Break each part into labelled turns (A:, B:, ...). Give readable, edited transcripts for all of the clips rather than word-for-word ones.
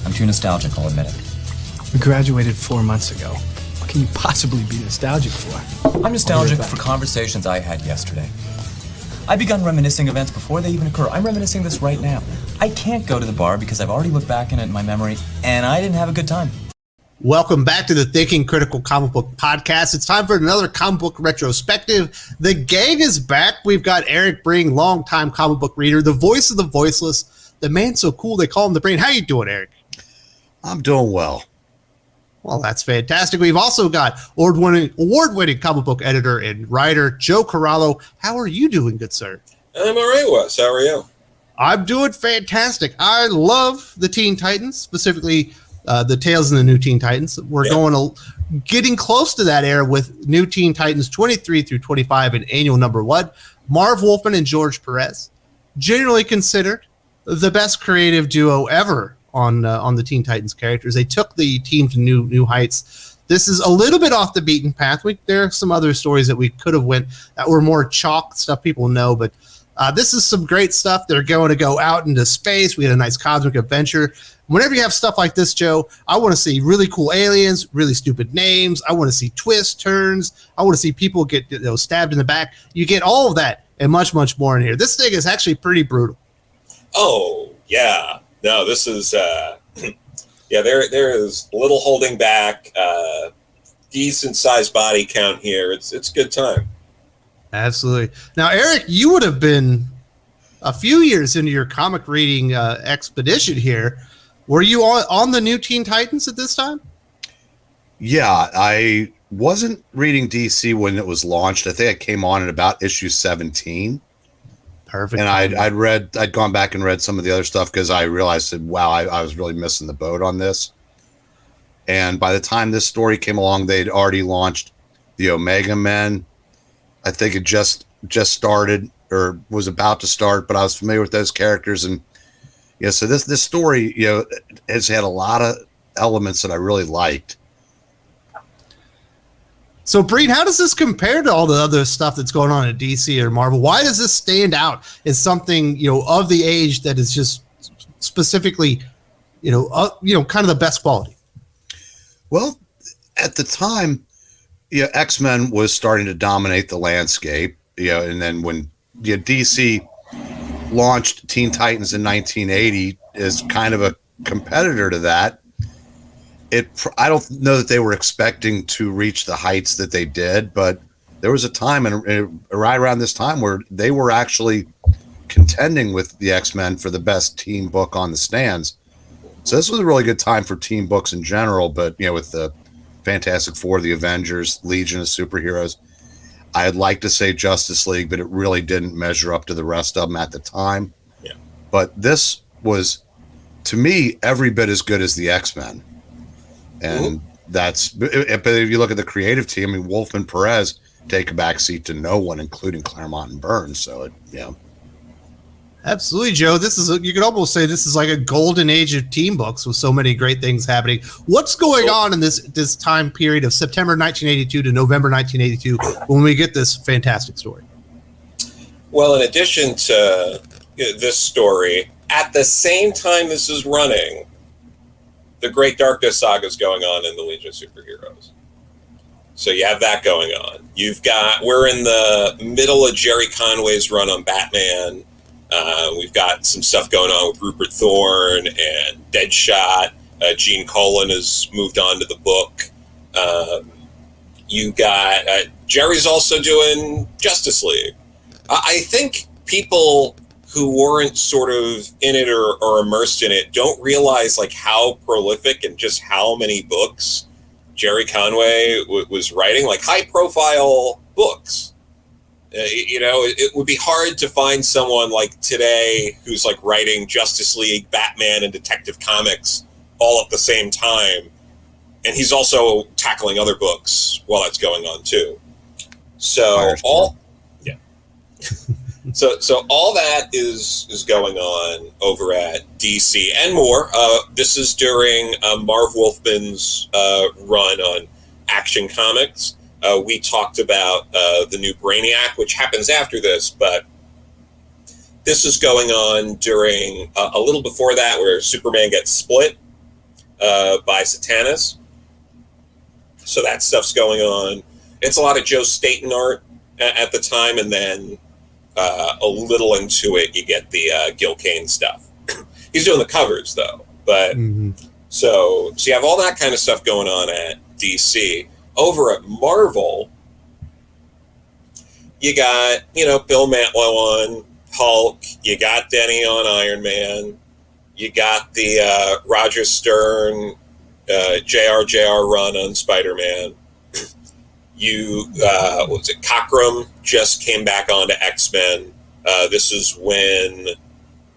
A: I'm too nostalgic, I'll admit it.
B: We graduated 4 months ago. What can you possibly be nostalgic for?
A: I'm nostalgic for conversations I had yesterday. I've begun reminiscing events before they even occur. I'm reminiscing this right now. I can't go to the bar because I've already looked back in it in my memory, and I didn't have a good time.
C: Welcome back to the Thinking Critical Comic Book Podcast. It's time for another comic book retrospective. The gang is back. We've got Eric Breen, longtime comic book reader, the voice of the voiceless, the man so cool they call him the Brain. How you doing, Eric?
D: I'm doing well.
C: Well, that's fantastic. We've also got award-winning comic book editor and writer Joe Corallo. How are you doing, good sir?
E: I'm all right, Wes. How are you?
C: I'm doing fantastic. I love the Teen Titans, specifically the Tales of the Nww Teen Titans. We're getting close to that era with Nww Teen Titans 23 through 25 in annual number 1. Marv, Wolfman, and George Perez, generally considered the best creative duo ever on the Teen Titans characters. They took the team to new heights. This is a little bit off the beaten path. There are some other stories that we could have went that were more chalk stuff people know, but this is some great stuff. They're going to go out into space. We had a nice cosmic adventure. Whenever you have stuff like this, Joe, I want to see really cool aliens, really stupid names. I want to see twists, turns. I want to see people get stabbed in the back. You get all of that and much, much more in here. This thing is actually pretty brutal.
E: Oh, yeah. No, this is, there is little holding back, decent sized body count here. It's a good time.
C: Absolutely. Now, Eric, you would have been a few years into your comic reading expedition here. Were you on the Nww Teen Titans at this time?
D: Yeah, I wasn't reading DC when it was launched. I think I came on at about issue 17.
C: Perfect.
D: And I'd gone back and read some of the other stuff because I realized that, wow, I was really missing the boat on this. And by the time this story came along, they'd already launched the Omega Men. I think it just started or was about to start, but I was familiar with those characters. And yeah, so this story, has had a lot of elements that I really liked.
C: So, Breen, how does this compare to all the other stuff that's going on at DC or Marvel? Why does this stand out as something, of the age that is just specifically, kind of the best quality?
D: Well, at the time, X-Men was starting to dominate the landscape, and then when DC launched Teen Titans in 1980 as kind of a competitor to that, I don't know that they were expecting to reach the heights that they did, but there was a time and right around this time where they were actually contending with the X-Men for the best team book on the stands. So this was a really good time for team books in general, but with the Fantastic Four, the Avengers, Legion of Superheroes, I'd like to say Justice League, but it really didn't measure up to the rest of them at the time.
E: Yeah.
D: But this was, to me, every bit as good as the X-Men. And but if you look at the creative team, Wolfman, Perez take a backseat to no one, including Claremont and Burns. So,
C: Absolutely, Joe. You could almost say this is like a golden age of team books with so many great things happening. What's going on in this time period of September 1982 to November 1982 when we get this fantastic story?
E: Well, in addition to this story, at the same time this is running, the Great Darkness saga is going on in the Legion of Superheroes. So you have that going on. We're in the middle of Jerry Conway's run on Batman. We've got some stuff going on with Rupert Thorne and Deadshot. Gene Colan has moved on to the book. You got Jerry's also doing Justice League. I think people who weren't sort of in it or immersed in it don't realize how prolific and just how many books Jerry Conway was writing, high profile books. It would be hard to find someone today who's writing Justice League, Batman, and Detective Comics all at the same time. And he's also tackling other books while that's going on too. So So all that is going on over at DC and more. This is during Marv Wolfman's run on Action Comics. We talked about the new Brainiac, which happens after this, but this is going on during a little before that, where Superman gets split by Satanas. So that stuff's going on. It's a lot of Joe Staten art at the time, and then a little into it, you get the Gil Kane stuff. He's doing the covers, though. But so you have all that kind of stuff going on at DC. Over at Marvel, you got, Bill Mantlo on Hulk. You got Denny on Iron Man. You got the Roger Stern, JR run on Spider-Man. What was it? Cockrum just came back onto X-Men. This is when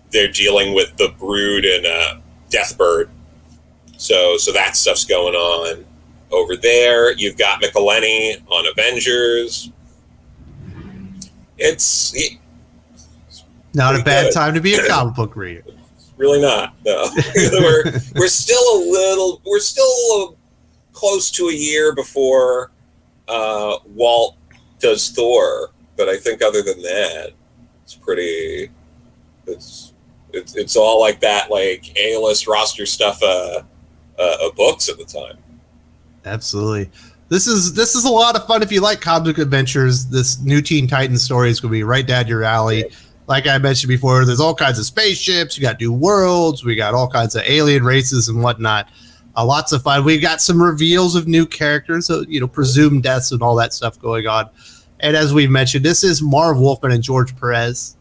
E: they're dealing with the Brood and Deathbird. So that stuff's going on over there. You've got McElhenney on Avengers. It's
C: not a bad time to be a comic book reader.
E: Really not. No, we're still close to a year before Walt does Thor, but I think other than that, it's all like that, like A-list roster stuff of books at the time.
C: Absolutely. This is a lot of fun if you like comic adventures. This new Teen Titans story is going to be right down your alley. Yeah. Like I mentioned before, there's all kinds of spaceships. You got new worlds. We got all kinds of alien races and whatnot. Lots of fun. We've got some reveals of new characters, so, presumed deaths and all that stuff going on. And as we've mentioned, this is Marv Wolfman and George Perez,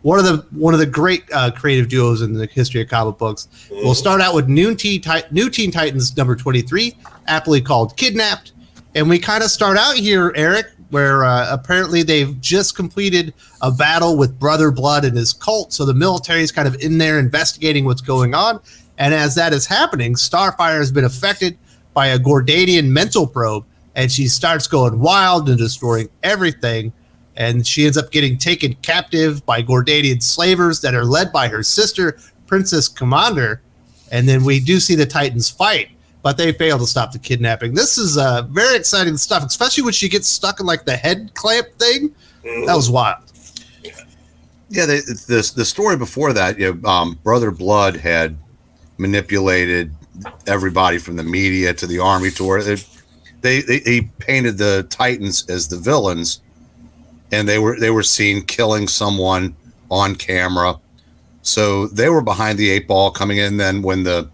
C: one of the great creative duos in the history of comic books. We'll start out with New Teen Titans number 23, aptly called Kidnapped. And we kind of start out here, Eric, where apparently they've just completed a battle with Brother Blood and his cult. So the military is kind of in there investigating what's going on. And as that is happening, Starfire has been affected by a Gordanian mental probe, and she starts going wild and destroying everything. And she ends up getting taken captive by Gordanian slavers that are led by her sister, Princess Commander. And then we do see the Titans fight, but they fail to stop the kidnapping. This is very exciting stuff, especially when she gets stuck in like the head clamp thing. That was wild.
D: Yeah, the story before that, Brother Blood had manipulated everybody from the media to the army tour. He painted the Titans as the villains, and they were seen killing someone on camera. So they were behind the eight ball coming in. Then when the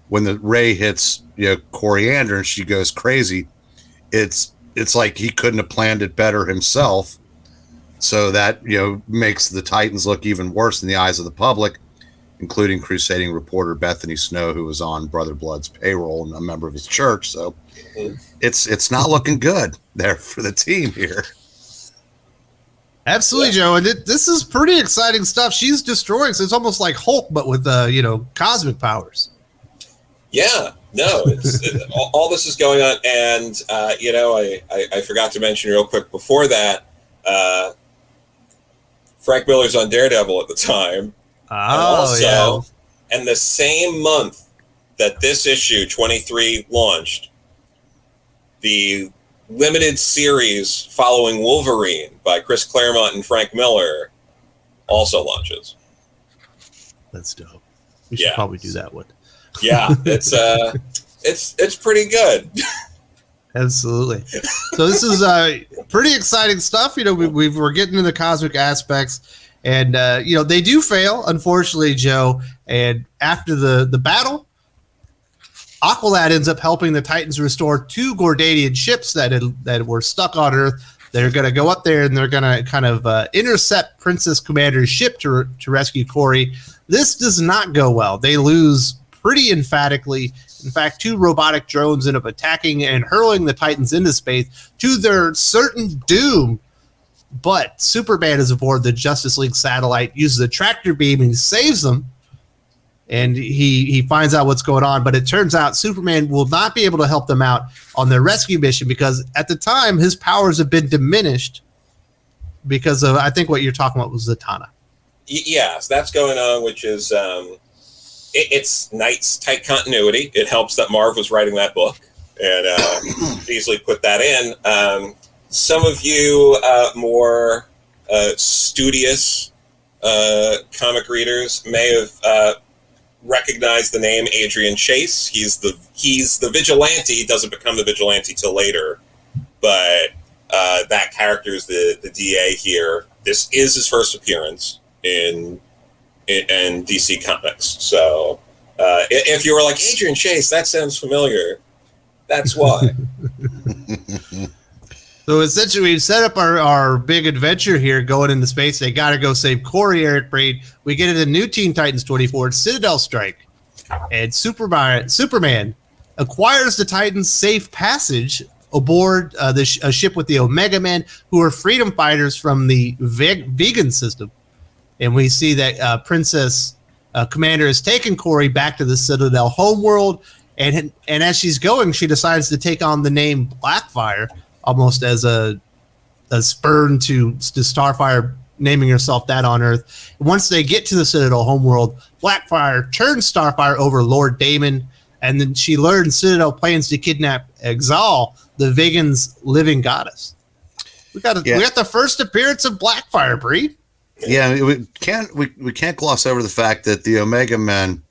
D: ray hits Coriander and she goes crazy, it's like he couldn't have planned it better himself. So that makes the Titans look even worse in the eyes of the public, including crusading reporter Bethany Snow, who was on Brother Blood's payroll and a member of his church. So it's not looking good there for the team here.
C: Absolutely, Joe. And this is pretty exciting stuff. She's destroying, so it's almost like Hulk, but with cosmic powers.
E: Yeah, no, all this is going on, and I forgot to mention real quick before that, Frank Miller's on Daredevil at the time. And the same month that this issue 23 launched, the limited series following Wolverine by Chris Claremont and Frank Miller also launches.
C: That's dope. We should probably do that one.
E: Yeah, it's pretty good.
C: Absolutely. So this is pretty exciting stuff. We're getting into the cosmic aspects. And, they do fail, unfortunately, Joe. And after the battle, Aqualad ends up helping the Titans restore 2 Gordanian ships that were stuck on Earth. They're going to go up there and they're going to kind of intercept Princess Commander's ship to rescue Corey. This does not go well. They lose pretty emphatically. In fact, 2 robotic drones end up attacking and hurling the Titans into space to their certain doom. But Superman is aboard the Justice League satellite, uses a tractor beam, and saves them. And he finds out what's going on. But it turns out Superman will not be able to help them out on their rescue mission because at the time, his powers have been diminished because of, I think what you're talking about was Zatanna.
E: Yes, that's going on, which is it's nice, tight continuity. It helps that Marv was writing that book and easily put that in. Some of you more studious comic readers may have recognize the name Adrian Chase. He's the vigilante. He doesn't become the vigilante till later, but that character is the DA here. This is his first appearance in DC Comics. So if you were like, Adrian Chase, that sounds familiar, that's why.
C: So essentially, we've set up our big adventure here going into space. They got to go save Corey, Eric Breen. We get into New Teen Titans 24, Citadel Strike. And Superman acquires the Titans' safe passage aboard a ship with the Omega Men, who are freedom fighters from the vegan system. And we see that Princess Commander has taken Corey back to the Citadel homeworld. And as she's going, she decides to take on the name Blackfire, almost as a spurn to Starfire naming herself that on Earth. Once they get to the Citadel homeworld, Blackfire turns Starfire over Lord Damon, and then she learns Citadel plans to kidnap Exal, the Vegan's living goddess. We got the first appearance of Blackfire, Bree.
D: Yeah, we can't gloss over the fact that the Omega Men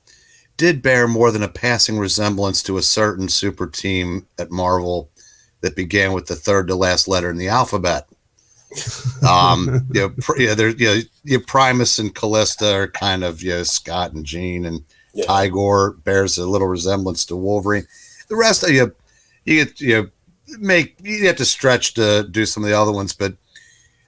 D: did bear more than a passing resemblance to a certain super team at Marvel that began with the third to last letter in the alphabet. Primus and Callista are kind of Scott and Jean, and Tigor bears a little resemblance to Wolverine. The rest of you have to stretch to do some of the other ones, but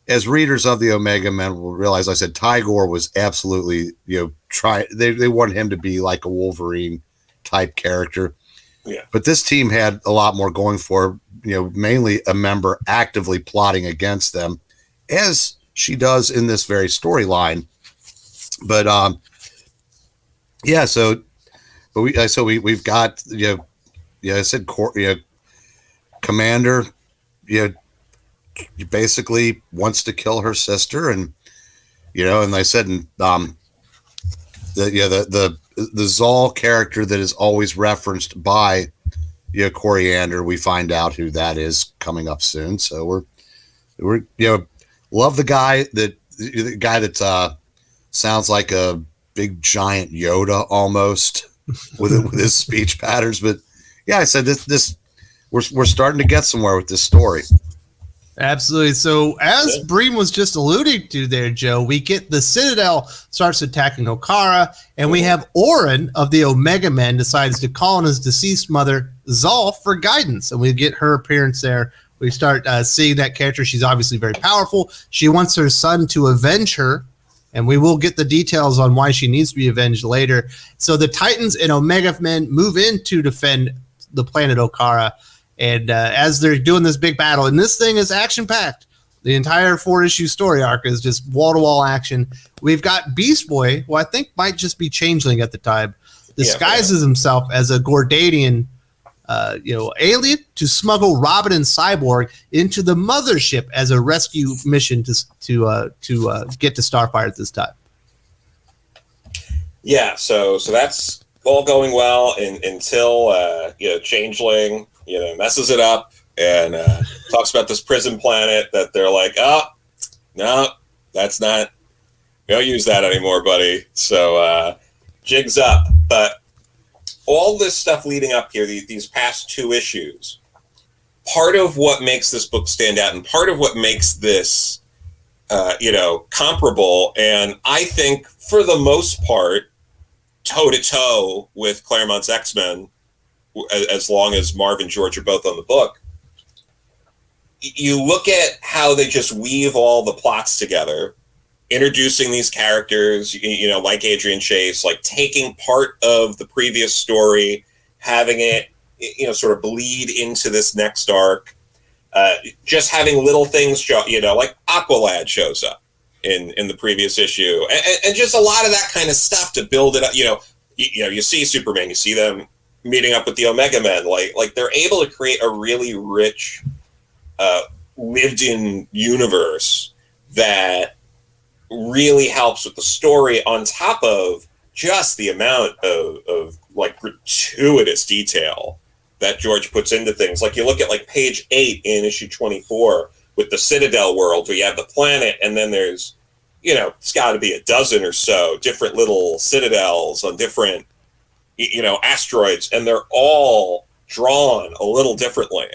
D: as readers of the Omega Men will realize, I said Tigor was absolutely they wanted him to be like a Wolverine type character. Yeah. But this team had a lot more going for, mainly a member actively plotting against them, as she does in this very storyline. But we've got I said Commander, basically wants to kill her sister, and and I said the Zal character that is always referenced by Coriander, we find out who that is coming up soon. So we're love the guy that sounds like a big giant Yoda almost with his speech patterns. But I said this we're starting to get somewhere with this story.
C: Absolutely. So as Breen was just alluding to there, Joe, we get the Citadel starts attacking Okara, and we have Orin of the Omega Men decides to call on his deceased mother, Zal, for guidance. And we get her appearance there. We start seeing that character. She's obviously very powerful. She wants her son to avenge her, and we will get the details on why she needs to be avenged later. So the Titans and Omega Men move in to defend the planet Okara. And as they're doing this big battle, and this thing is action-packed. The entire 4-issue story arc is just wall-to-wall action. We've got Beast Boy, who I think might just be Changeling at the time, disguises himself as a Gordanian alien to smuggle Robin and Cyborg into the mothership as a rescue mission to get to Starfire at this time.
E: Yeah, so that's all going well until Changeling messes it up and talks about this prison planet that they're like, oh, no, that's not, we don't use that anymore, buddy. So jigs up. But all this stuff leading up here, these past 2 issues, part of what makes this book stand out and part of what makes this, comparable, and I think for the most part, toe-to-toe with Claremont's X-Men, as long as Marv and George are both on the book, you look at how they just weave all the plots together, introducing these characters, like Adrian Chase, like taking part of the previous story, having it, sort of bleed into this next arc, just having little things, like Aqualad shows up in the previous issue, and just a lot of that kind of stuff to build it up. You see Superman, you see them meeting up with the Omega Men, like they're able to create a really rich, lived-in universe that really helps with the story, on top of just the amount of gratuitous detail that George puts into things. Like you look at page 8 in issue 24 with the Citadel world, where you have the planet, and then there's, it's got to be a dozen or so different little citadels on different asteroids, and they're all drawn a little differently.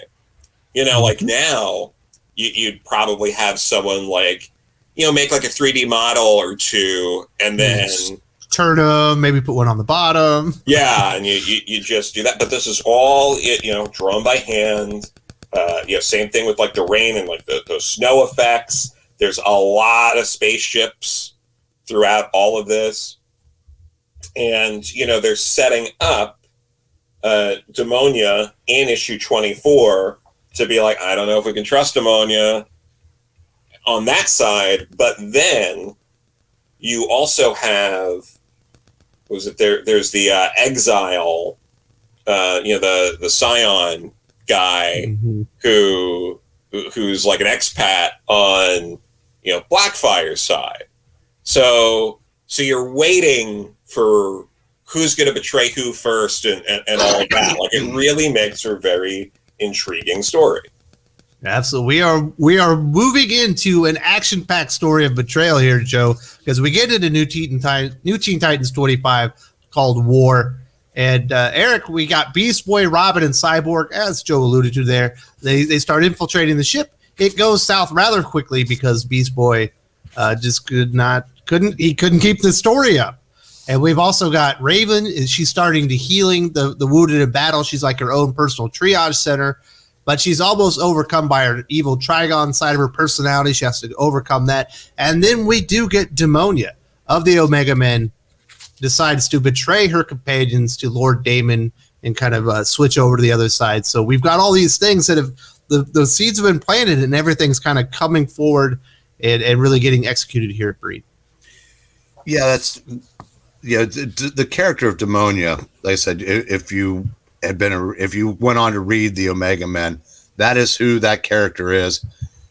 E: Like now, you'd probably have someone like, make like a 3D model or two, and then
C: turn them, maybe put one on the bottom.
E: Yeah, and you just do that. But this is all drawn by hand. Same thing with like the rain and like the snow effects. There's a lot of spaceships throughout all of this, and they're setting up Demonia in issue 24 to be like, I don't know if we can trust Demonia on that side. But then you also have, there's the Exile, the Scion guy who's like an expat on Blackfire's side. So you're waiting for who's going to betray who first and all of that. Like, it really makes for a very intriguing story.
C: Absolutely. We are moving into an action-packed story of betrayal here, Joe, because we get into New Teen Titans 25 called War. And Eric, we got Beast Boy, Robin, and Cyborg, as Joe alluded to there. They start infiltrating the ship. It goes south rather quickly because Beast Boy just couldn't keep the story up. And we've also got Raven. She's starting to healing the wounded in battle. She's like her own personal triage center, but she's almost overcome by her evil Trigon side of her personality. She has to overcome that. And then we do get Demonia of the Omega Men decides to betray her companions to Lord Damon and kind of switch over to the other side. So we've got all these things that have the seeds have been planted and everything's kind of coming forward and really getting executed here at Breen.
D: Yeah, that's the character of Demonia. Like I said, if you went on to read the Omega Men, that is who that character is.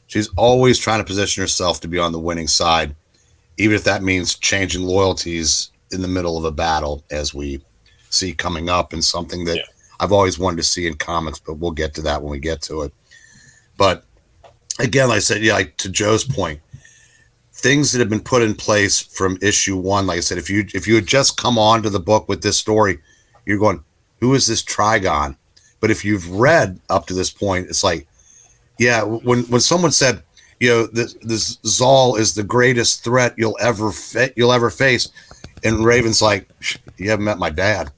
D: She's always trying to position herself to be on the winning side, even if that means changing loyalties in the middle of a battle, as we see coming up, and something that I've always wanted to see in comics, but we'll get to that when we get to it. But again, like I said, like to Joe's point, things that have been put in place from issue 1, like I said, if you had just come on to the book with this story, you're going, who is this Trigon? But if you've read up to this point, it's like, when someone said, this Zal is the greatest threat you'll ever face, and Raven's like, you haven't met my dad.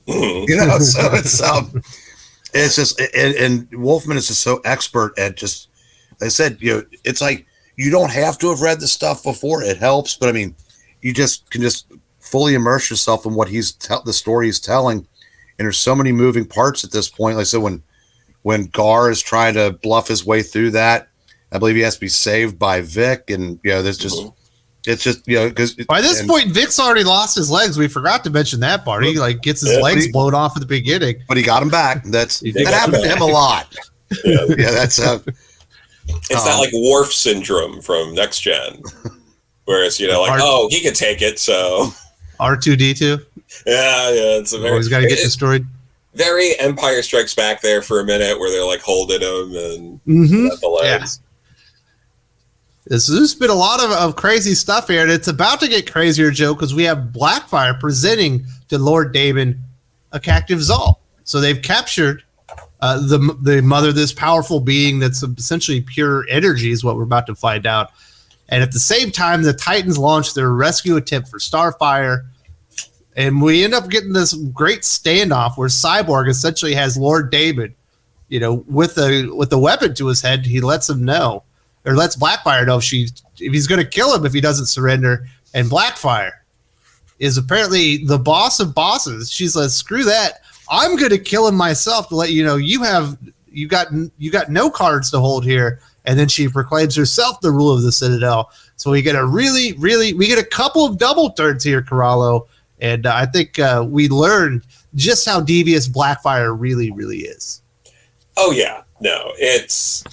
D: So it's just, and Wolfman is just so expert at just, like I said, it's like, you don't have to have read the stuff before. It helps, but I mean, you just can just fully immerse yourself in what the story he's telling. And there's so many moving parts at this point. Like I said, when Gar is trying to bluff his way through that, I believe he has to be saved by Vic, and there's just it's just because
C: by this point Vic's already lost his legs. We forgot to mention that part. He gets his legs blown off at the beginning,
D: but he got him back. That happened to him a lot. That's
E: it's that like Worf syndrome from Next Gen, where it's he can take it. So
C: R2D2.
E: Yeah, it's a
C: he's got to get destroyed.
E: Very Empire Strikes Back there for a minute, where they're like holding him and the legs.
C: There's been a lot of crazy stuff here, and it's about to get crazier, Joe, because we have Blackfire presenting to Lord Damon a captive Zal. So they've captured the mother, this powerful being that's essentially pure energy, is what we're about to find out. And at the same time, the Titans launch their rescue attempt for Starfire, and we end up getting this great standoff where Cyborg essentially has Lord Damon, with a weapon to his head. He lets him know, or lets Blackfire know if he's going to kill him if he doesn't surrender. And Blackfire is apparently the boss of bosses. She's like, screw that. I'm going to kill him myself to let you know you got no cards to hold here. And then she proclaims herself the ruler of the Citadel. So we get a couple of double turns here, Corallo. And I think we learned just how devious Blackfire really, really is.
E: Oh yeah, no, it's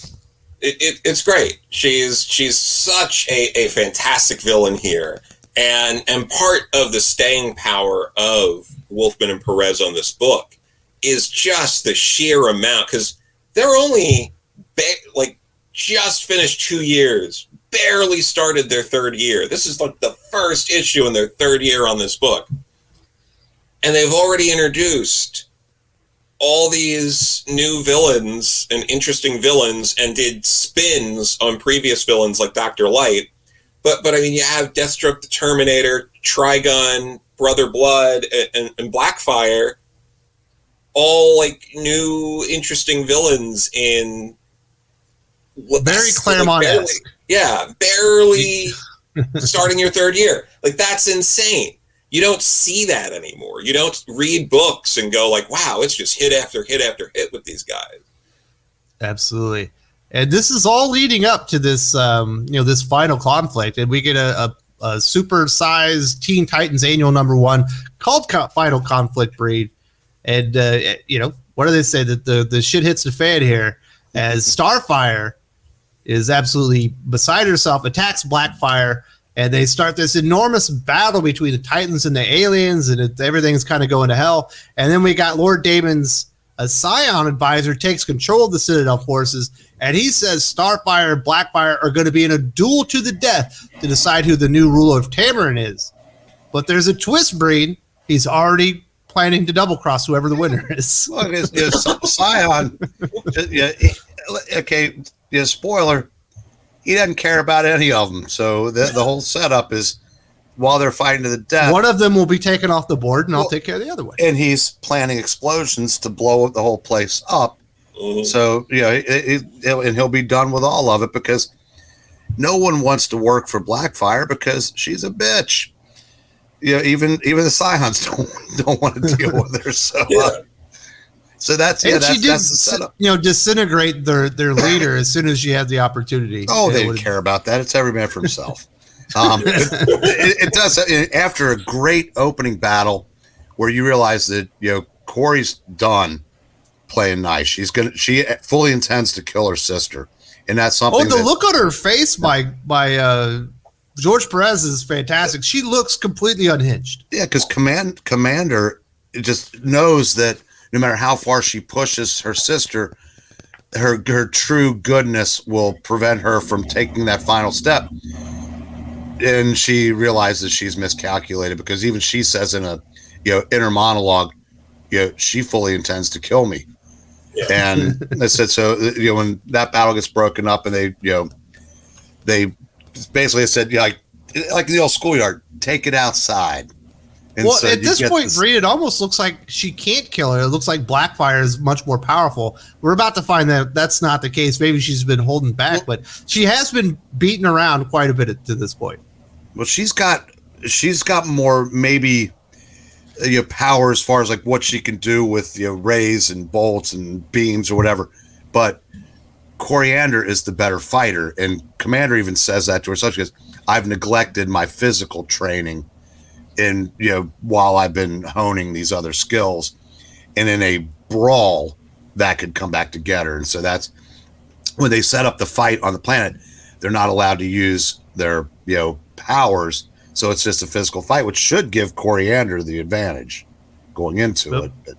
E: great. She's such a fantastic villain here, and part of the staying power of Wolfman and Perez on this book is just the sheer amount, because they're only just finished 2 years, barely started their third year. This is like the first issue in their third year on this book. And they've already introduced all these new villains and interesting villains and did spins on previous villains like Dr. Light. But I mean, you have Deathstroke the Terminator, Trigun, Brother Blood, and Blackfire, all like new interesting villains in
C: very Claremont-esque.
E: Barely starting your third year. Like, that's insane. You don't see that anymore. You don't read books and go like, wow, it's just hit after hit after hit with these guys.
C: Absolutely. And this is all leading up to this, this final conflict. And we get a super-sized Teen Titans annual #1 called Final Conflict Breed. And, what do they say? That the shit hits the fan here as Starfire is absolutely beside herself, attacks Blackfire, and they start this enormous battle between the Titans and the aliens, and everything's kind of going to hell. And then we got Lord Damon's Scion advisor takes control of the Citadel forces, and he says Starfire and Blackfire are going to be in a duel to the death to decide who the new ruler of Tamaran is. But there's a twist, Breen. He's already planning to double-cross whoever the winner is.
D: Look, Scion, spoiler, he doesn't care about any of them. So the whole setup is while they're fighting to the death.
C: One of them will be taken off the board, and I'll take care of the other one.
D: And he's planning explosions to blow the whole place up. Mm-hmm. So, and he'll be done with all of it because no one wants to work for Blackfire because she's a bitch. Even the Scions don't want to deal with her. So that's the setup.
C: Disintegrate their leader as soon as she had the opportunity.
D: Oh, they didn't care about that. It's every man for himself. It does. After a great opening battle, where you realize that Corey's done playing nice. She fully intends to kill her sister, and that's something.
C: Oh, the look on her face by George Perez is fantastic. She looks completely unhinged.
D: Yeah, because Commander just knows that no matter how far she pushes her sister, her true goodness will prevent her from taking that final step. And she realizes she's miscalculated because even she says in a inner monologue, she fully intends to kill me. Yeah. And they said so. When that battle gets broken up, and they basically said like the old schoolyard, take it outside. And
C: well, so at this point, Bree, it almost looks like she can't kill her. It looks like Blackfire is much more powerful. We're about to find that that's not the case. Maybe she's been holding back, but she has been beaten around quite a bit to this point.
D: Well, she's got more maybe power as far as like what she can do with rays and bolts and beams or whatever. But Coriander is the better fighter, and Commander even says that to her. Such as I've neglected my physical training. In while I've been honing these other skills, and in a brawl that could come back to get her. And so that's when they set up the fight on the planet. They're not allowed to use their powers, so it's just a physical fight, which should give Coriander the advantage going into it. But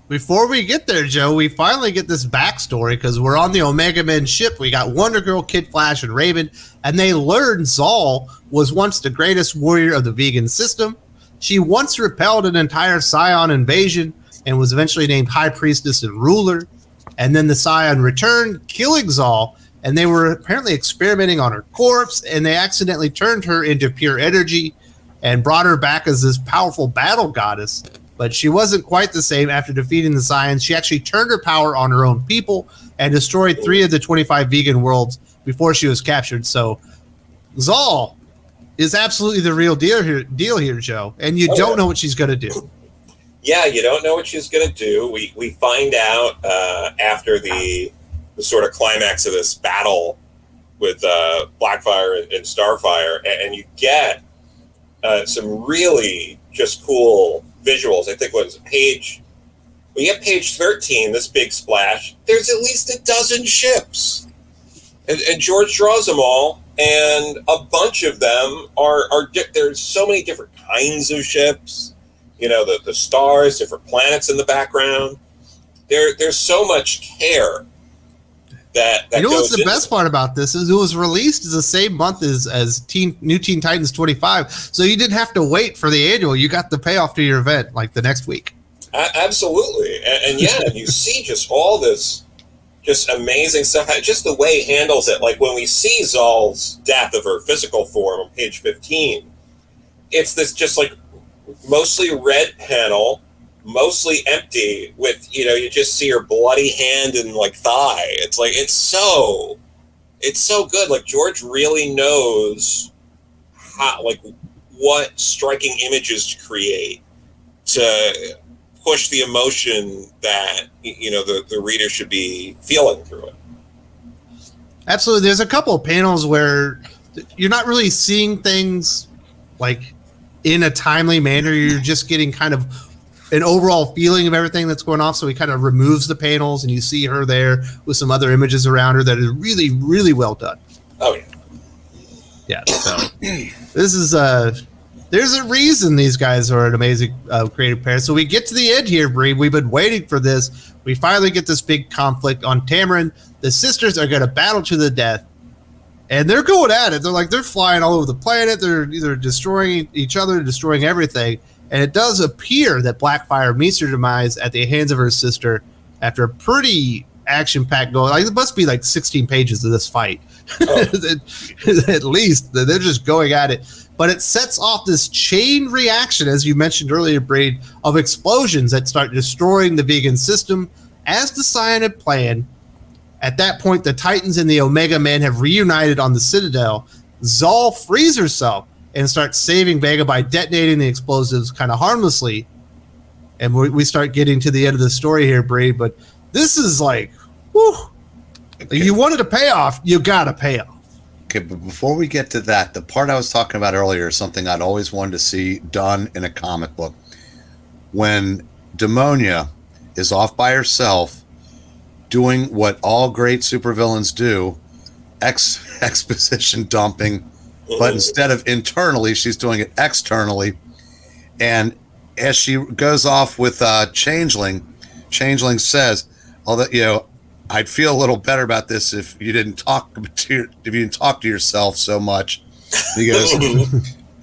C: before we get there, Joe, we finally get this backstory because we're on the Omega Men ship. We got Wonder Girl, Kid Flash, and Raven, and they learn Zal was once the greatest warrior of the vegan system. She once repelled an entire Scion invasion and was eventually named High Priestess and Ruler. And then the Scion returned, killing Zal, and they were apparently experimenting on her corpse, and they accidentally turned her into pure energy and brought her back as this powerful battle goddess. But she wasn't quite the same after defeating the Scions. She actually turned her power on her own people and destroyed 3 of the 25 vegan worlds before she was captured. So Zal is absolutely the real deal here, Joe. And you don't know what she's going to do.
E: Yeah, you don't know what she's going to do. We find out after the sort of climax of this battle with Blackfire and Starfire, and you get some really just cool visuals. I think we get page 13, this big splash. There's at least a dozen ships. And George draws them all, and a bunch of them are there's so many different kinds of ships. The stars, different planets in the background. There's so much care that
C: you know
E: goes
C: what's the
E: into
C: best part about this is it was released as the same month as New Teen Titans 25, so you didn't have to wait for the annual. You got the payoff to your event like the next week.
E: Absolutely, and yeah, you see just all this just amazing stuff. Just the way he handles it, like when we see Zol's death of her physical form on page 15, it's this just like mostly red panel, mostly empty with, you just see her bloody hand and like thigh. It's like, it's so good. Like George really knows how, like what striking images to create to push the emotion that, the reader should be feeling through it.
C: Absolutely. There's a couple of panels where you're not really seeing things like in a timely manner. You're just getting kind of an overall feeling of everything that's going on. So he kind of removes the panels and you see her there with some other images around her that is really, really well done.
E: Oh, yeah.
C: Yeah. So this is, there's a reason these guys are an amazing creative pair. So we get to the end here, Bree. We've been waiting for this. We finally get this big conflict on Tamaran. The sisters are going to battle to the death. And they're going at it. They're flying all over the planet. They're either destroying each other, destroying everything. And it does appear that Blackfire meets her demise at the hands of her sister after a pretty action-packed goal. Like, it must be like 16 pages of this fight. Oh. At least. They're just going at it. But it sets off this chain reaction, as you mentioned earlier, Braid, of explosions that start destroying the vegan system as the Cyanid plan. At that point, the Titans and the Omega Men have reunited on the Citadel. Zol frees herself and starts saving Vega by detonating the explosives kind of harmlessly. And we start getting to the end of the story here, Braid. But this is like, whew. Okay. You wanted a payoff, you got a payoff.
D: Okay, but before we get to that, the part I was talking about earlier is something I'd always wanted to see done in a comic book. When Demonia is off by herself doing what all great supervillains do, exposition dumping, but instead of internally, she's doing it externally. And as she goes off with Changeling says, although, I'd feel a little better about this if you didn't talk to yourself so much. He goes,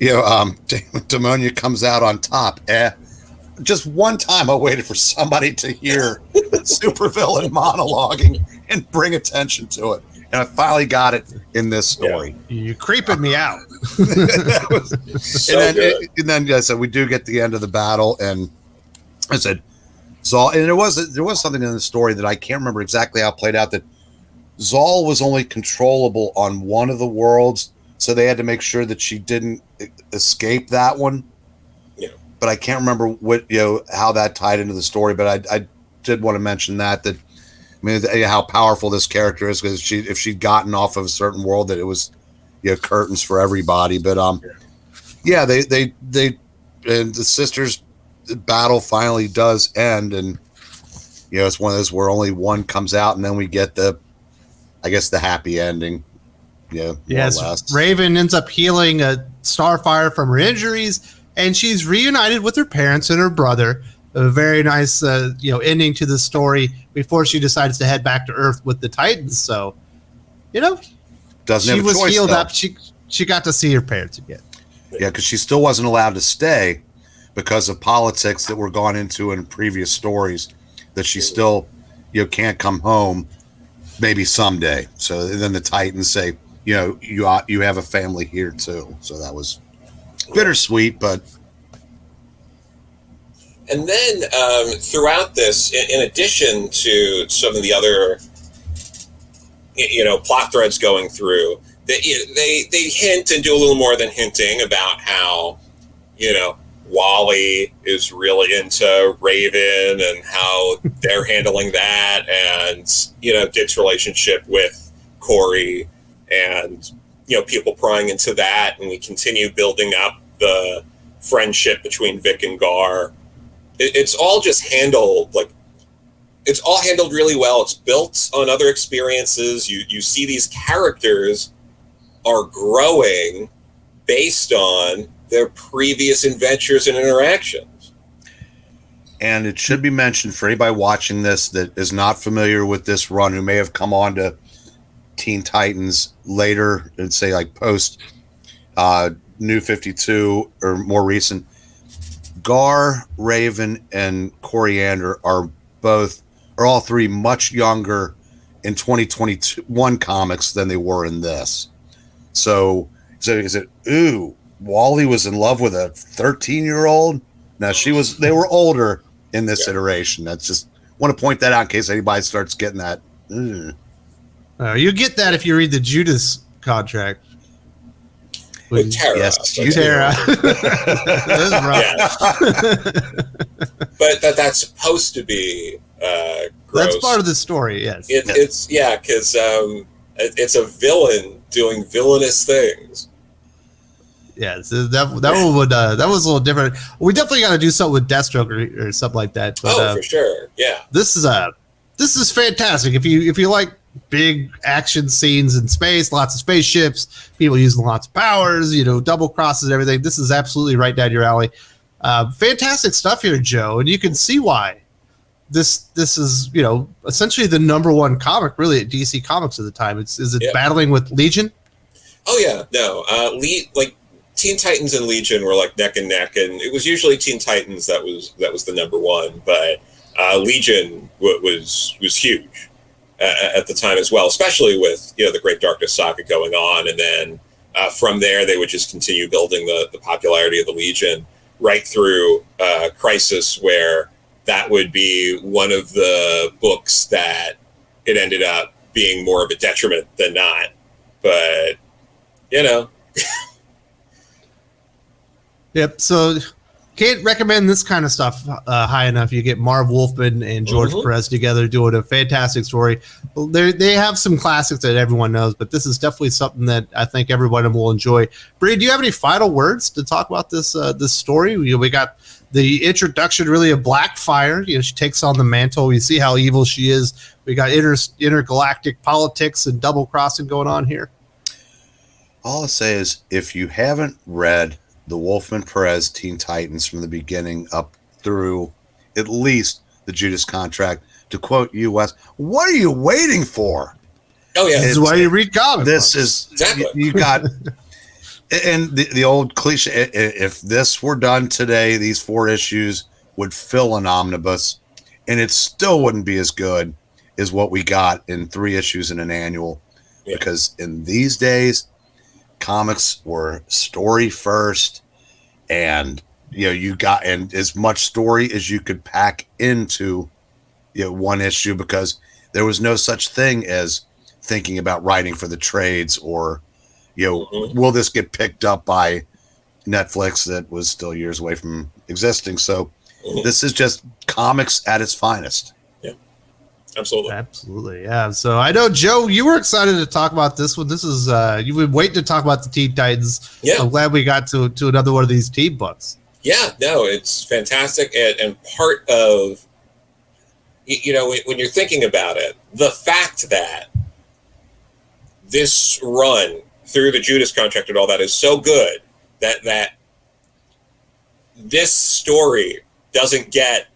D: Demonia comes out on top. Just one time I waited for somebody to hear the supervillain monologuing and bring attention to it. And I finally got it in this story.
C: Yeah. You're creeping me out.
D: And then so we do get the end of the battle, and I said, Zol, and there was something in the story that I can't remember exactly how it played out, that Zol was only controllable on one of the worlds, so they had to make sure that she didn't escape that one. Yeah. But I can't remember what how that tied into the story. But I did want to mention that how powerful this character is, because if she'd gotten off of a certain world, that it was curtains for everybody. But they and the sisters. The battle finally does end, and it's one of those where only one comes out, and then we get the happy ending.
C: Yes, Raven ends up healing Starfire from her injuries, and she's reunited with her parents and her brother. A very nice ending to the story before she decides to head back to Earth with the Titans. So
D: doesn't
C: she was healed up. She got to see her parents again.
D: Yeah, because she still wasn't allowed to stay because of politics that were gone into in previous stories, that she still can't come home maybe someday. So then the Titans say, you have a family here too. So that was bittersweet, but.
E: And then throughout this, in addition to some of the other plot threads going through, they hint and do a little more than hinting about how Wally is really into Raven and how they're handling that, and Dick's relationship with Corey, and people prying into that, and we continue building up the friendship between Vic and Gar. It's all just handled it's all handled really well. It's built on other experiences. You see these characters are growing based on their previous adventures and interactions.
D: And it should be mentioned for anybody watching this that is not familiar with this run, who may have come on to Teen Titans later, and say like post New 52 or more recent, Gar, Raven, and Coriander are all three much younger in 2021 comics than they were in this. So is it, ooh, Wally was in love with a 13-year-old? No, they were older in this iteration. That's just, want to point that out in case anybody starts getting that.
C: You get that if you read the Judas Contract.
E: With Tara.
D: Yes,
C: Tara.
E: But that's supposed to be gross.
C: That's part of the story, yes.
E: It's because it's a villain doing villainous things.
C: Yeah, so that was a little different. We definitely got to do something with Deathstroke or something like that. But,
E: for sure, yeah.
C: This is fantastic. If you like big action scenes in space, lots of spaceships, people using lots of powers, double crosses, everything. This is absolutely right down your alley. Fantastic stuff here, Joe, and you can see why this is essentially the #1 comic really at DC Comics at the time. Is it battling with Legion?
E: Oh yeah, no, Teen Titans and Legion were like neck and neck, and it was usually Teen Titans that was the #1, but Legion was huge at the time as well, especially with the Great Darkness saga going on, and then from there they would just continue building the popularity of the Legion right through Crisis, where that would be one of the books that it ended up being more of a detriment than not, but
C: Yep. So can't recommend this kind of stuff high enough. You get Marv, Wolfman, and George Perez together doing a fantastic story. They have some classics that everyone knows, but this is definitely something that I think everyone will enjoy. Bree, do you have any final words to talk about this story? We got the introduction really of Blackfire. She takes on the mantle. We see how evil she is. We got intergalactic politics and double crossing going on here.
D: All I'll say is, if you haven't read the Wolfman Perez Teen Titans from the beginning up through at least the Judas Contract, to quote you, Wes, what are you waiting for?
E: Oh yeah,
C: this is why you read comics.
D: This is exactly. You got, and the old cliche. If this were done today, these 4 issues would fill an omnibus, and it still wouldn't be as good as what we got in 3 issues in an annual, because in these days, comics were story first, and you got as much story as you could pack into 1 issue, because there was no such thing as thinking about writing for the trades or will this get picked up by Netflix that was still years away from existing. So this is just comics at its finest.
E: Absolutely,
C: yeah. So I know, Joe, you were excited to talk about this one. This is you've been waiting to talk about the Teen Titans.
E: Yeah,
C: I'm glad we got to another one of these team books.
E: Yeah, no, it's fantastic, and part of when you're thinking about it, the fact that this run through the Judas Contract and all that is so good that this story doesn't get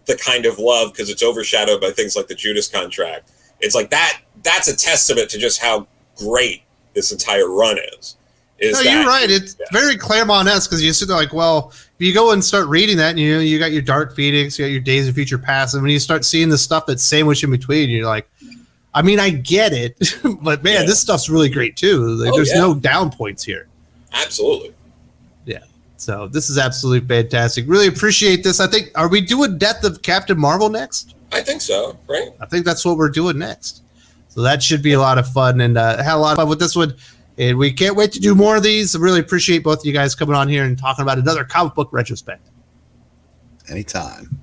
E: the kind of love because it's overshadowed by things like the Judas Contract. It's like that's a testament to just how great this entire run is.
C: You're right. It's very Claremont-esque, because you sit there like, well, if you go and start reading that, and you got your Dark Phoenix, you got your Days of Future Past, and when you start seeing the stuff that's sandwiched in between, you're like, I mean, I get it, but man, this stuff's really great too. There's no down points here.
E: Absolutely.
C: Yeah. So this is absolutely fantastic. Really appreciate this. I think, are we doing Death of Captain Marvel next?
E: I think so, right?
C: I think that's what we're doing next. So that should be a lot of fun, and had a lot of fun with this one. And we can't wait to do more of these. I really appreciate both of you guys coming on here and talking about another comic book retrospect.
D: Anytime.